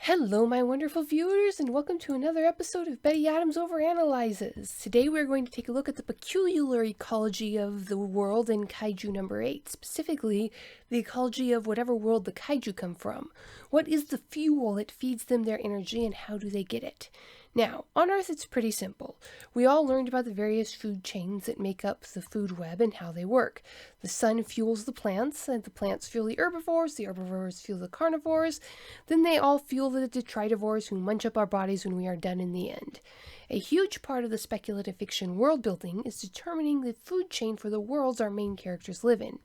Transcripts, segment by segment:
Hello, my wonderful viewers, and welcome to another episode of Betty Adams Overanalyzes. Today we're going to take a look at the peculiar ecology of the world in Kaiju number 8, specifically the ecology of whatever world the Kaiju come from. What is the fuel that feeds them their energy, and how do they get it? Now, on Earth it's pretty simple. We all learned about the various food chains that make up the food web and how they work. The sun fuels the plants, and the plants fuel the herbivores fuel the carnivores, then they all fuel the detritivores who munch up our bodies when we are done in the end. A huge part of the speculative fiction world building is determining the food chain for the worlds our main characters live in.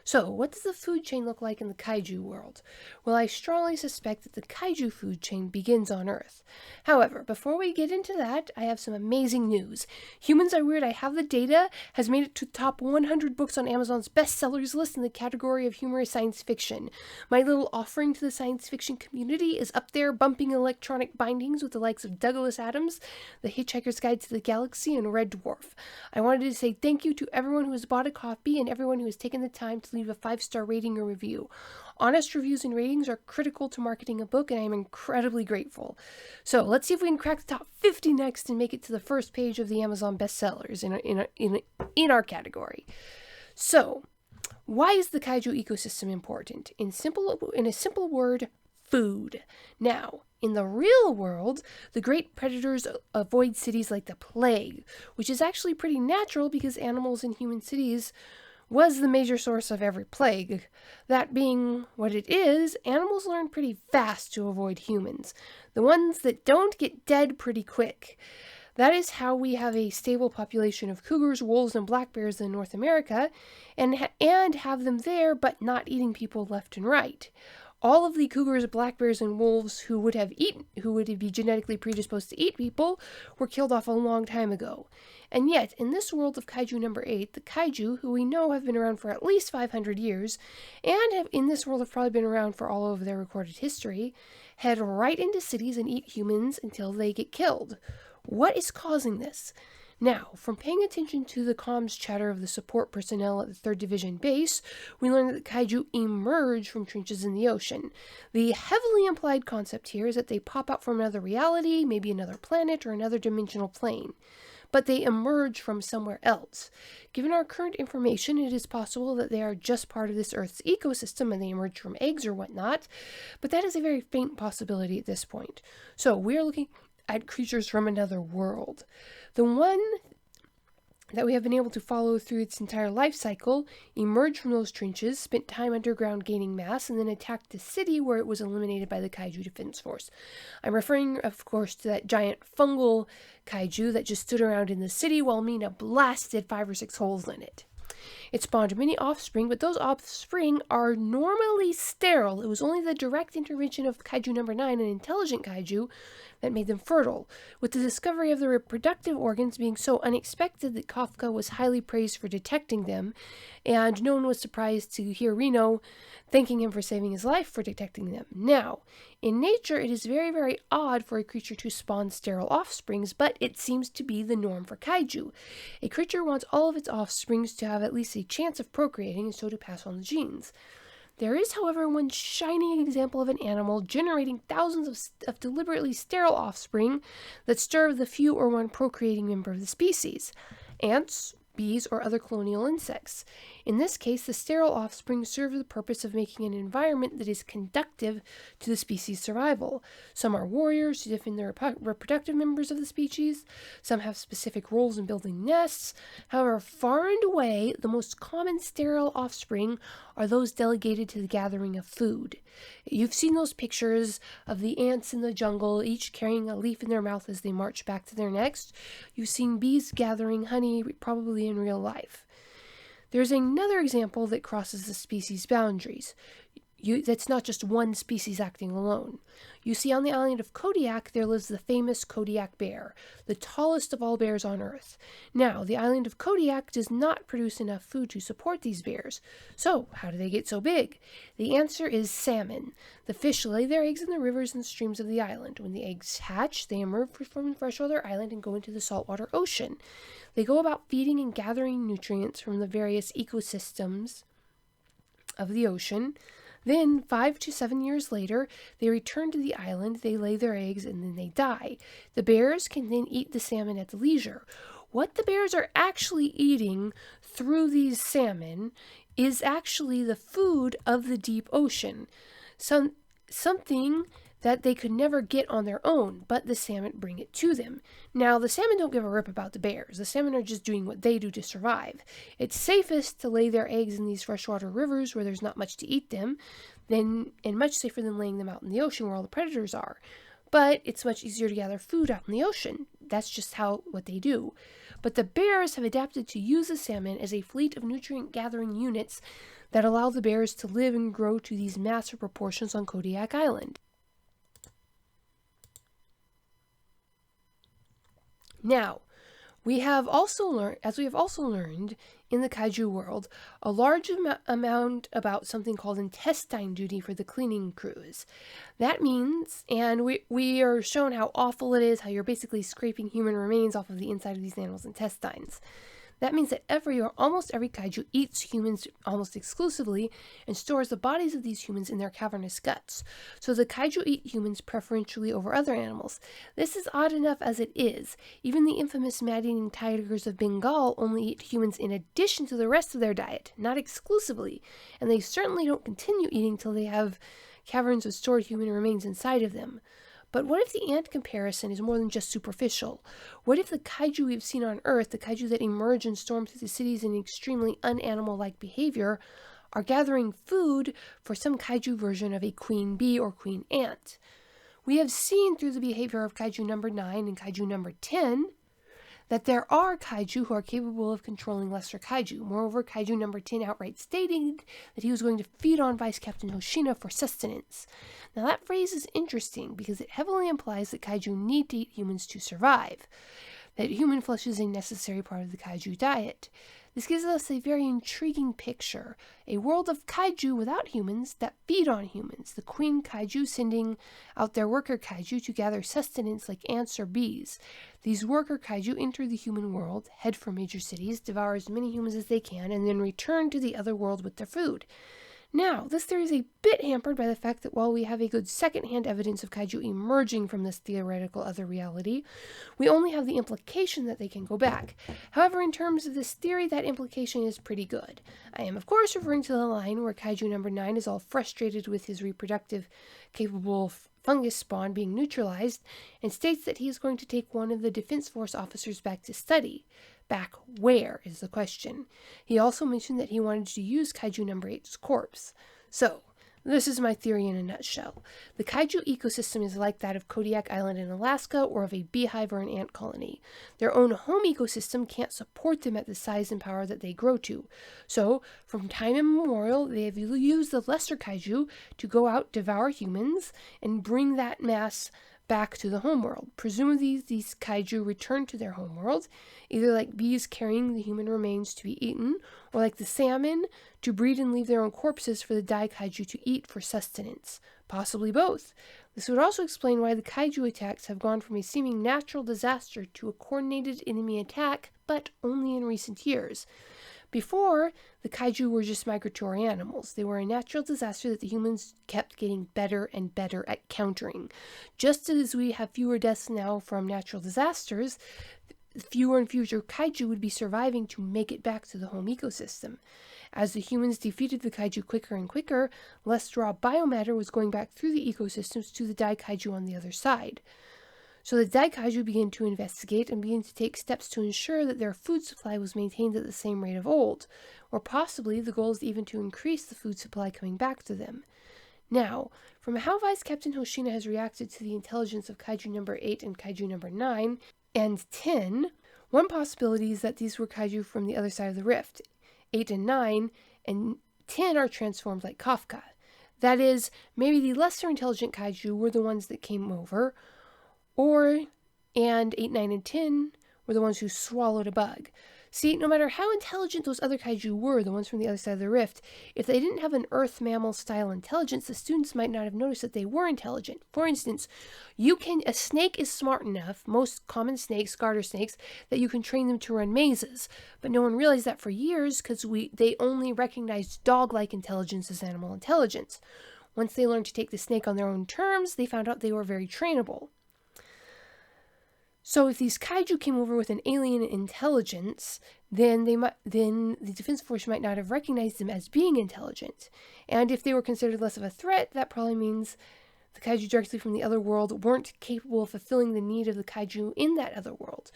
So, what does the food chain look like in the Kaiju world? Well, I strongly suspect that the Kaiju food chain begins on Earth. However, before we get into that, I have some amazing news. Humans Are Weird, I Have the Data has made it to top 100 books on Amazon's bestsellers list in the category of humorous science fiction. My little offering to the science fiction community is up there bumping electronic bindings with the likes of Douglas Adams, The Hitchhiker's Guide to the Galaxy, and Red Dwarf. I wanted to say thank you to everyone who has bought a copy and everyone who has taken the time to leave a 5-star rating or review. Honest reviews and ratings are critical to marketing a book, and I am incredibly grateful. So let's see if we can crack the top 50 next and make it to the first page of the Amazon bestsellers in our category. So, why is the Kaiju ecosystem important? In a simple word, food. Now, in the real world, the great predators avoid cities like the plague, which is actually pretty natural because animals in human cities was the major source of every plague. That being what it is, animals learn pretty fast to avoid humans. The ones that don't get dead pretty quick. That is how we have a stable population of cougars, wolves, and black bears in North America, and have them there but not eating people left and right. All of the cougars, black bears, and wolves who would be genetically predisposed to eat people were killed off a long time ago. And yet, in this world of Kaiju number 8, the Kaiju, who we know have been around for at least 500 years, and in this world have probably been around for all of their recorded history, head right into cities and eat humans until they get killed. What is causing this? Now, from paying attention to the comms chatter of the support personnel at the 3rd Division base, we learn that the Kaiju emerge from trenches in the ocean. The heavily implied concept here is that they pop out from another reality, maybe another planet or another dimensional plane. But they emerge from somewhere else. Given our current information, it is possible that they are just part of this Earth's ecosystem and they emerge from eggs or whatnot, but that is a very faint possibility at this point. So we are looking at creatures from another world. The one that we have been able to follow through its entire life cycle emerged from those trenches, spent time underground gaining mass, and then attacked the city where it was eliminated by the Kaiju Defense Force. I'm referring, of course, to that giant fungal Kaiju that just stood around in the city while Mina blasted 5 or 6 holes in it. It spawned many offspring, but those offspring are normally sterile. It was only the direct intervention of Kaiju number 9, an intelligent Kaiju, that made them fertile, with the discovery of the reproductive organs being so unexpected that Kafka was highly praised for detecting them, and no one was surprised to hear Reno thanking him for saving his life for detecting them. Now, in nature, it is very, very odd for a creature to spawn sterile offsprings, but it seems to be the norm for Kaiju. A creature wants all of its offsprings to have at least a chance of procreating and so to pass on the genes. There is, however, one shining example of an animal generating thousands of deliberately sterile offspring that serve the few or one procreating member of the species: ants, bees, or other colonial insects. In this case, the sterile offspring serve the purpose of making an environment that is conducive to the species' survival. Some are warriors to defend the reproductive members of the species. Some have specific roles in building nests. However, far and away, the most common sterile offspring are those delegated to the gathering of food. You've seen those pictures of the ants in the jungle, each carrying a leaf in their mouth as they march back to their nest. You've seen bees gathering honey, probably in real life. There's another example that crosses the species boundaries. That's not just one species acting alone. You see, on the island of Kodiak, there lives the famous Kodiak bear, the tallest of all bears on Earth. Now, the island of Kodiak does not produce enough food to support these bears. So, how do they get so big? The answer is salmon. The fish lay their eggs in the rivers and streams of the island. When the eggs hatch, they emerge from the freshwater island and go into the saltwater ocean. They go about feeding and gathering nutrients from the various ecosystems of the ocean. Then 5 to 7 years later, they return to the island, they lay their eggs, and then they die. The bears can then eat the salmon at leisure. What the bears are actually eating through these salmon is actually the food of the deep ocean. Something that they could never get on their own, but the salmon bring it to them. Now, the salmon don't give a rip about the bears. The salmon are just doing what they do to survive. It's safest to lay their eggs in these freshwater rivers where there's not much to eat them, and much safer than laying them out in the ocean where all the predators are. But it's much easier to gather food out in the ocean. That's just what they do. But the bears have adapted to use the salmon as a fleet of nutrient-gathering units that allow the bears to live and grow to these massive proportions on Kodiak Island. Now, we have also learned in the kaiju world, a large amount about something called intestine duty for the cleaning crews. That means, and we are shown how awful it is, how you're basically scraping human remains off of the inside of these animals' intestines. That means that almost every kaiju eats humans almost exclusively and stores the bodies of these humans in their cavernous guts. So the kaiju eat humans preferentially over other animals. This is odd enough as it is. Even the infamous man-eating tigers of Bengal only eat humans in addition to the rest of their diet, not exclusively. And they certainly don't continue eating till they have caverns with stored human remains inside of them. But what if the ant comparison is more than just superficial? What if the kaiju we've seen on Earth, the kaiju that emerge and storm through the cities in extremely un-animal-like behavior, are gathering food for some kaiju version of a queen bee or queen ant? We have seen through the behavior of kaiju number 9 and kaiju number 10 that there are kaiju who are capable of controlling lesser kaiju. Moreover, kaiju number 10 outright stated that he was going to feed on Vice Captain Hoshina for sustenance. Now that phrase is interesting because it heavily implies that kaiju need to eat humans to survive, that human flesh is a necessary part of the kaiju diet. This gives us a very intriguing picture, a world of kaiju without humans that feed on humans, the queen kaiju sending out their worker kaiju to gather sustenance like ants or bees. These worker kaiju enter the human world, head for major cities, devour as many humans as they can, and then return to the other world with their food. Now, this theory is a bit hampered by the fact that while we have a good second-hand evidence of kaiju emerging from this theoretical other reality, we only have the implication that they can go back. However, in terms of this theory, that implication is pretty good. I am, of course, referring to the line where kaiju number 9 is all frustrated with his reproductive capable fungus spawn being neutralized and states that he is going to take one of the Defense Force officers back to study. Back where is the question. He also mentioned that he wanted to use kaiju number 8's corpse. So, this is my theory in a nutshell. The kaiju ecosystem is like that of Kodiak Island in Alaska or of a beehive or an ant colony. Their own home ecosystem can't support them at the size and power that they grow to. So, from time immemorial, they have used the lesser kaiju to go out, devour humans, and bring that mass back to the homeworld. Presumably, these kaiju return to their homeworld, either like bees carrying the human remains to be eaten, or like the salmon, to breed and leave their own corpses for the kaiju to eat for sustenance. Possibly both. This would also explain why the kaiju attacks have gone from a seeming natural disaster to a coordinated enemy attack, but only in recent years. Before, the kaiju were just migratory animals. They were a natural disaster that the humans kept getting better and better at countering. Just as we have fewer deaths now from natural disasters, fewer and fewer kaiju would be surviving to make it back to the home ecosystem. As the humans defeated the kaiju quicker and quicker, less raw biomatter was going back through the ecosystems to the kaiju on the other side. So the kaiju began to investigate and began to take steps to ensure that their food supply was maintained at the same rate of old, or possibly the goal is even to increase the food supply coming back to them. Now, from how Vice Captain Hoshina has reacted to the intelligence of kaiju number 8 and kaiju number 9 and 10, one possibility is that these were kaiju from the other side of the rift. 8 and 9 and 10 are transformed like Kafka. That is, maybe the lesser intelligent kaiju were the ones that came over, and 8, 9, and 10 were the ones who swallowed a bug. See, no matter how intelligent those other kaiju were, the ones from the other side of the rift, if they didn't have an Earth mammal-style intelligence, the students might not have noticed that they were intelligent. For instance, a snake is smart enough, most common snakes, garter snakes, that you can train them to run mazes. But no one realized that for years because they only recognized dog-like intelligence as animal intelligence. Once they learned to take the snake on their own terms, they found out they were very trainable. So if these kaiju came over with an alien intelligence, then the Defense Force might not have recognized them as being intelligent. And if they were considered less of a threat, that probably means the kaiju directly from the other world weren't capable of fulfilling the need of the kaiju in that other world.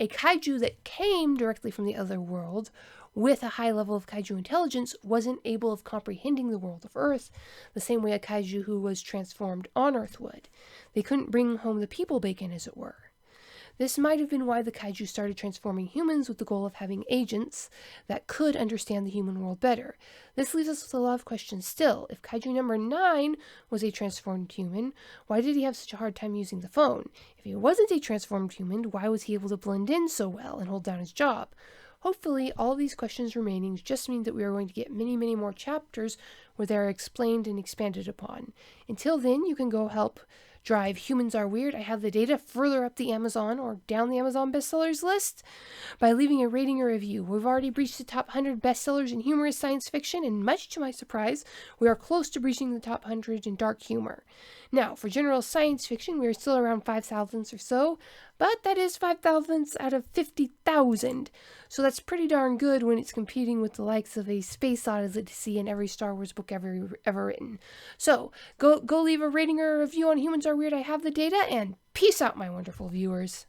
A kaiju that came directly from the other world with a high level of kaiju intelligence wasn't able of comprehending the world of Earth the same way a kaiju who was transformed on Earth would. They couldn't bring home the people bacon, as it were. This might have been why the kaiju started transforming humans with the goal of having agents that could understand the human world better. This leaves us with a lot of questions still. If kaiju number 9 was a transformed human, why did he have such a hard time using the phone? If he wasn't a transformed human, why was he able to blend in so well and hold down his job? Hopefully, all these questions remaining just mean that we are going to get many, many more chapters where they are explained and expanded upon. Until then, you can go help drive Humans Are Weird, I Have the Data further up the Amazon or down the Amazon bestsellers list by leaving a rating or review. We've already breached the top 100 bestsellers in humorous science fiction, and much to my surprise, we are close to breaching the top 100 in dark humor. Now, for general science fiction, we are still around 5 thousandths or so, but that is 5 thousandths out of 50,000. So that's pretty darn good when it's competing with the likes of a Space Odyssey in every Star Wars book ever written. So, go leave a rating or a review on Humans Are Weird, I Have the Data, and peace out, my wonderful viewers.